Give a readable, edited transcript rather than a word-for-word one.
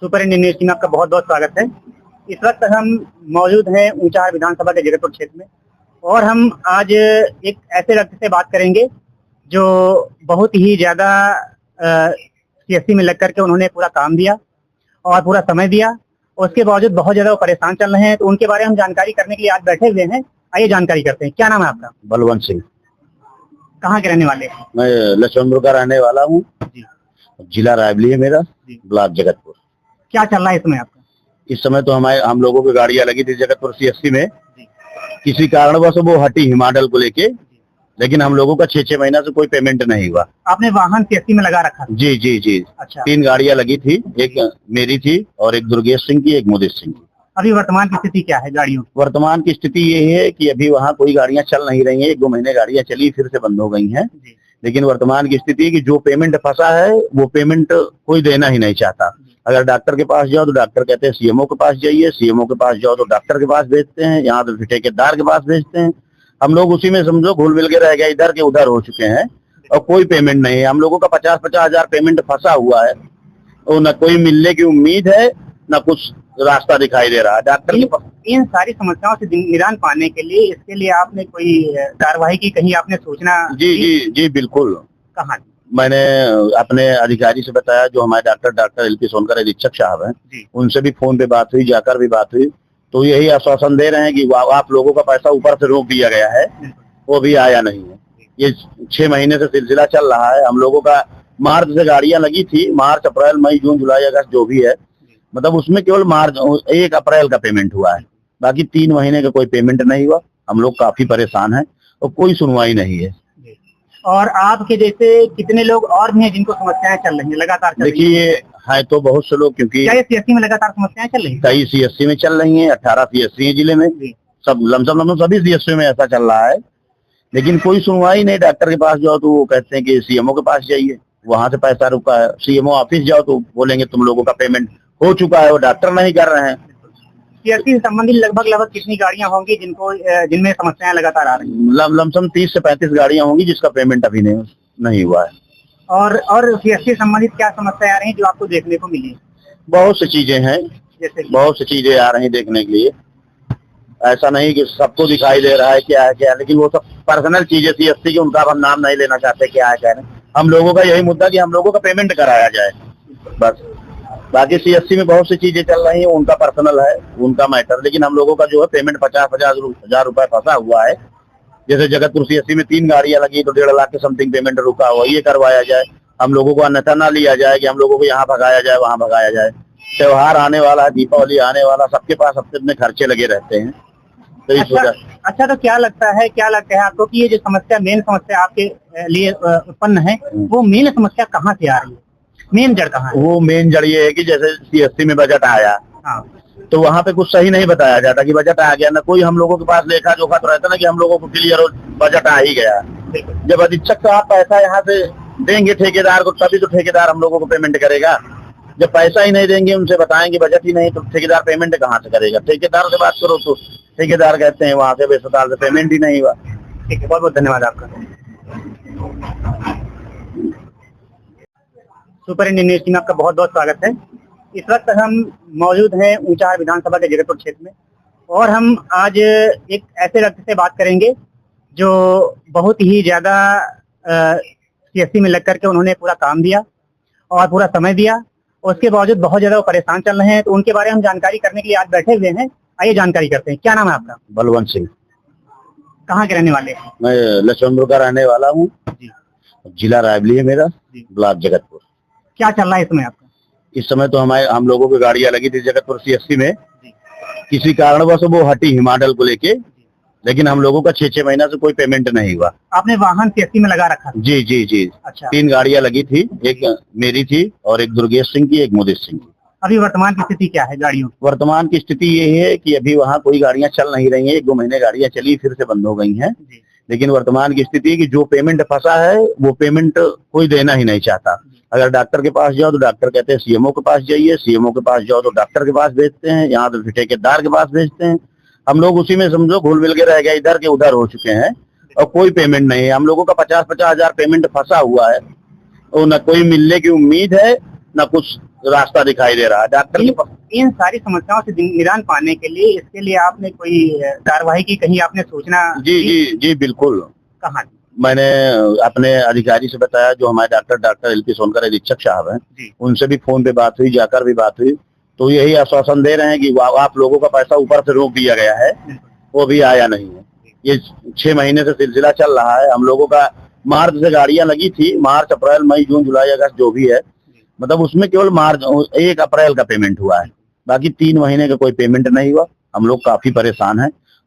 Superintendent news में आपका बहुत बहुत स्वागत है। इस वक्त हम मौजूद हैं ऊंचाहार विधानसभा के जगतपुर क्षेत्र में और हम आज एक ऐसे व्यक्ति से बात करेंगे जो बहुत ही ज्यादा सीएससी में लग करके उन्होंने पूरा काम दिया और पूरा समय दिया। उसके बावजूद बहुत ज्यादा वो परेशान चल रहे हैं, तो उनके बारे में हम जानकारी करने के लिए आज बैठे हुए हैं। आइए जानकारी करते हैं। क्या नाम है आपका? बलवंत सिंह। कहाँ के रहने वाले हैं? मैं लक्ष्मणपुर का रहने वाला हूँ। जिला रायबली है मेरा, ब्लॉक जगतपुर। क्या चल रहा है इसमें आपका? इस समय तो हम लोगों की गाड़ियां लगी थी जगतपुर सीएससी में, किसी कारणवश वो हटी हिमाडल को लेके, लेकिन हम लोगों का 6 महीना से कोई पेमेंट नहीं हुआ। आपने वाहन सीएससी में लगा रखा? जी जी जी। अच्छा। 3 गाड़ियां लगी थी, एक मेरी थी और एक दुर्गेश सिंह की, एक मुदित सिंह की। अभी वर्तमान की स्थिति क्या है गाड़ियों? वर्तमान की स्थिति ये है कि अभी वहाँ कोई गाड़ियां चल नहीं रही हैं। 1-2 महीने गाड़ियां चली, फिर से बंद हो गई हैं। लेकिन वर्तमान की स्थिति है कि जो पेमेंट फंसा है वो पेमेंट कोई देना ही नहीं चाहता। अगर डॉक्टर के पास जाओ तो डॉक्टर कहते हैं सीएमओ के पास जाइए, सीएमओ के पास जाओ तो डॉक्टर के पास भेजते हैं, यहाँ तो ठेकेदार के पास भेजते हैं। हम लोग उसी में समझो घुल मिल के रह गए, इधर के उधर हो चुके हैं और कोई पेमेंट नहीं है। हम लोगों का 50-50 हजार पेमेंट फंसा हुआ है और न कोई मिलने की उम्मीद है न कुछ रास्ता दिखाई दे रहा है डॉक्टर के पास। इन सारी समस्याओं से निदान पाने के लिए, इसके लिए आपने कोई कार्यवाही की? कहीं आपने सूचना? जी जी जी बिल्कुल। कहाँ? मैंने अपने अधिकारी से बताया, जो हमारे डॉक्टर एलपी सोनकर अधीक्षक साहब हैं, उनसे भी फोन पे बात हुई, जाकर भी बात हुई, तो यही आश्वासन दे रहे हैं कि आप लोगों का पैसा ऊपर से रोक दिया गया है, वो भी आया नहीं है। ये 6 महीने से सिलसिला चल रहा है। हम लोगों का मार्च से गाड़ियां लगी थी, मार्च अप्रैल मई जून जुलाई अगस्त जो भी है, मतलब उसमें केवल मार्च 1 अप्रैल का पेमेंट हुआ है, बाकी 3 महीने का कोई पेमेंट नहीं हुआ। हम लोग काफी परेशान हैं और कोई सुनवाई नहीं है। और आपके जैसे कितने लोग और भी हैं जिनको समस्याएं चल रही हैं लगातार? देखिए है तो बहुत से लोग, क्योंकि सीएससी में लगातार समस्याएं चल रही हैं। कई सीएससी में चल रही हैं, 18 सीएससी है जिले में, सब लमसम सभी सीएससी में ऐसा चल रहा है, लेकिन कोई सुनवाई नहीं। डॉक्टर के पास जाओ तो वो कहते हैं कि सीएमओ के पास जाइए, वहां से पैसा रुका है। सीएमओ ऑफिस जाओ तो बोलेंगे तुम लोगों का पेमेंट हो चुका है, वो डॉक्टर नहीं कर रहे हैं। सीएससी से संबंधित लगभग कितनी गाड़ियां होंगी जिनमें समस्याएं लगातार आ रही हैं? लमसम 30 से 35 गाड़ियां होंगी जिसका पेमेंट अभी नहीं हुआ है। और सीएससी संबंधित क्या समस्याएं आ रही हैं जो आपको देखने को मिली? बहुत सी चीजें हैं, जैसे बहुत सी चीजें आ रही देखने के लिए। ऐसा नहीं कि सबको दिखाई दे रहा है क्या है क्या, लेकिन वो सब पर्सनल चीजें सीएससी की, उनका हम नाम नहीं लेना चाहते क्या है क्या नहीं। हम लोगों का यही मुद्दा कि हम लोगों का पेमेंट कराया जाए बस। बाकी सीएससी में बहुत सी चीजें चल रही हैं, उनका पर्सनल है, उनका मैटर, लेकिन हम लोगों का जो है पेमेंट 50-50 हजार रुपए फंसा हुआ है। जैसे जगतपुर सीएससी में 3 गाड़ियां लगी तो 1.5 लाख के समथिंग पेमेंट रुका हुआ, ये करवाया जाए। हम लोगों को अन्यथा ना लिया जाए कि हम लोगों को यहाँ भगाया जाए वहां भगाया जाए। त्योहार आने वाला है, दीपावली आने वाला, सबके पास अपने अपने खर्चे लगे रहते हैं, तो इस वजह। अच्छा, तो क्या लगता है आपको कि ये जो समस्या, मेन समस्या आपके लिए उत्पन्न है, वो मेन समस्या कहाँ से आ रही है? मेन जड़ कहाँ है? वो मेन जड़ ये है कि जैसे सीएससी में बजट आया, तो वहाँ पे कुछ सही नहीं बताया जाता कि बजट आ गया, ना कोई हम लोगों के पास लेखा जोखा तो रहता ना कि हम लोगों को क्लियर बजट आ ही गया। जब अधीक्षक साहब पैसा यहाँ से देंगे ठेकेदार को, तभी तो ठेकेदार हम लोगों को पेमेंट करेगा। जब पैसा ही नहीं देंगे, उनसे बताएंगे बजट ही नहीं, तो ठेकेदार पेमेंट कहाँ से करेगा? ठेकेदार से बात करो तो ठेकेदार कहते हैं वहाँ से अस्पताल से पेमेंट ही नहीं हुआ। ठीक है, बहुत बहुत धन्यवाद आपका। सुपरिटेंडेंट न्यूज में आपका बहुत बहुत स्वागत है। इस वक्त हम मौजूद हैं ऊंचाहार विधानसभा के जगतपुर क्षेत्र में और हम आज एक ऐसे व्यक्ति से बात करेंगे जो बहुत ही ज्यादा सीएससी में लग करके उन्होंने पूरा काम दिया और पूरा समय दिया। उसके बावजूद बहुत ज्यादा परेशान चल रहे हैं, तो उनके बारे में हम जानकारी करने के लिए आज बैठे हुए हैं। आइए जानकारी करते हैं। क्या नाम है आपका? बलवंत सिंह। कहाँ के रहने वाले हैं? मैं लक्ष्मणपुर का रहने वाला हूँ। जिला रायबली है मेरा, ब्लॉक जगतपुर। क्या चल रहा है इसमें आपका? इस समय तो हम लोगों की गाड़ियां लगी थी जगतपुर सीएससी में, किसी कारणवश वो हटी हिमाडल को लेके, लेकिन हम लोगों का 6 महीना से कोई पेमेंट नहीं हुआ। आपने वाहन सीएससी में लगा रखा? जी जी जी। अच्छा। 3 गाड़ियां लगी थी, एक मेरी थी और एक दुर्गेश सिंह की, एक मुदित सिंह की। अभी वर्तमान की स्थिति क्या है गाड़ियों? वर्तमान की स्थिति ये है कि अभी वहाँ कोई गाड़ियां चल नहीं रही हैं। 1-2 महीने गाड़ियां चली, फिर से बंद हो गई हैं। लेकिन वर्तमान की स्थिति है कि जो पेमेंट फंसा है वो पेमेंट कोई देना ही नहीं चाहता। अगर डॉक्टर के पास जाओ तो डॉक्टर कहते हैं सीएमओ के पास जाइए, सीएमओ के पास जाओ तो डॉक्टर के पास भेजते हैं, यहाँ तो ठेकेदार के पास भेजते हैं। हम लोग उसी में समझो घुल मिल के रह गए, इधर के उधर हो चुके हैं और कोई पेमेंट नहीं है। हम लोगों का 50-50 हजार पेमेंट फंसा हुआ है और न कोई मिलने की उम्मीद है न कुछ रास्ता दिखाई दे रहा है। डॉक्टर के इन सारी समस्याओं से निदान पाने के लिए, इसके लिए आपने कोई कार्यवाही की, कहीं आपने सूचना जी बिल्कुल। कहा? मैंने अपने अधिकारी से बताया, जो हमारे डॉक्टर एल पी सोनकर अधीक्षक साहब हैं, उनसे भी फोन पे बात हुई, जाकर भी बात हुई, तो यही आश्वासन दे रहे हैं कि आप लोगों का पैसा ऊपर से रोक दिया गया है, वो भी आया नहीं है। ये 6 महीने से सिलसिला चल रहा है। हम लोगों का मार्च से गाड़ियां लगी थी, मार्च, अप्रैल, मई, जून, जुलाई, अगस्त जो भी है, मतलब उसमें केवल मार्च 1 अप्रैल का पेमेंट हुआ है, बाकी 3 महीने का कोई पेमेंट नहीं हुआ। हम लोग काफी परेशान हैं।